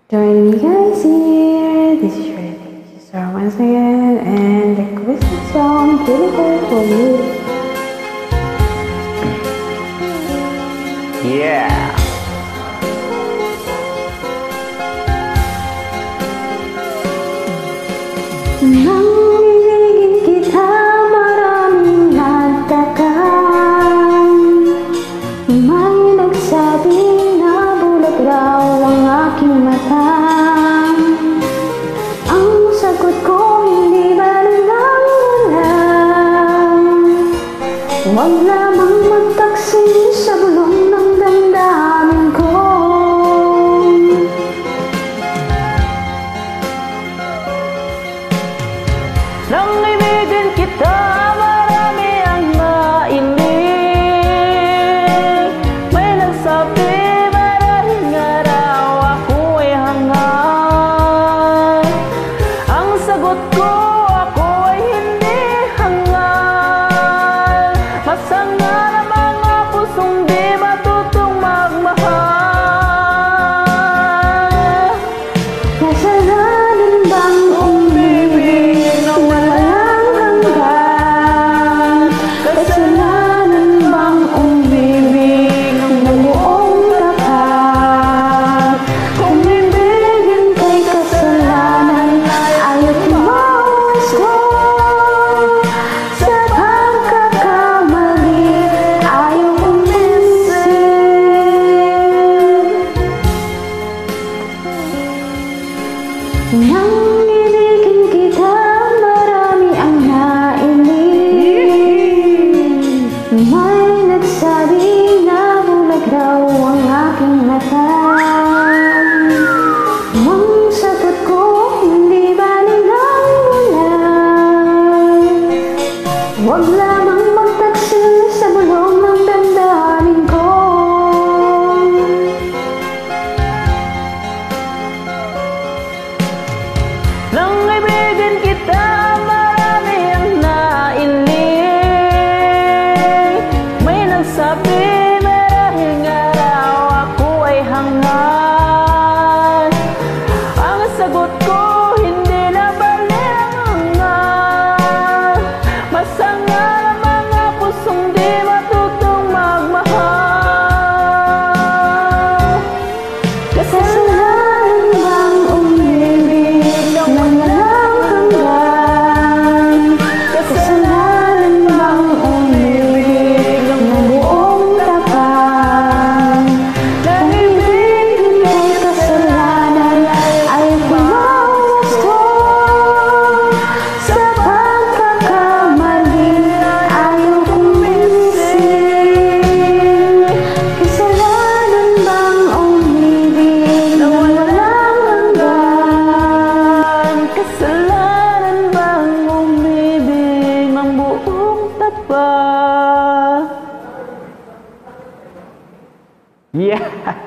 Join me guys here, this is your sister once again, and requested song beautiful for you. Yeah! Nang ibigin kita, maraming nagtakam. May nagsabi na bulag raw ang aking mata. Ang sagot ko, hindi ba lang ulam? Huwag lamang magtaksin sa bulong ng damdamin ko. Nang ibigin kita, marami ang nailing. May nagsabi, maraming araw ako ay hangal. Ang sagot ko, ako ay hindi hangal. Masama na mga pusong di matutong magmahal. Kasalanan bang umibig na walang hanggan? Kasalanan bang umibig ng buong tapat? Kung ibigin kay kasalanan, aya't mawas ko. Sa pagkakamali, ayaw umisip. Nang ibigin kita, marami ang nailing. May nagsabi na bulag raw ang aking mata. Ang sagot ko, hindi ba nilang ulam? Huwag lamang magtaksil sa bulong ng damdamin ko. Nang ibigin kita, marami ang nailing. May nagsabi, marahing araw ako ay hangal. Ang sagot ko, hindi na bali ang hangal. Masanga na mga pusong di matutong magmahal. Kasalanan bang umibig na walang hanggan? Kasalanan bang umibig ng buong tapat? Kung ibigin kay kasalanan, ay pumawas ko. Sa pagkakamali, ayaw umisip. Kasalanan bang umibig na walang hanggan? Kasalanan bang umibig ng buong tapat? Yeah!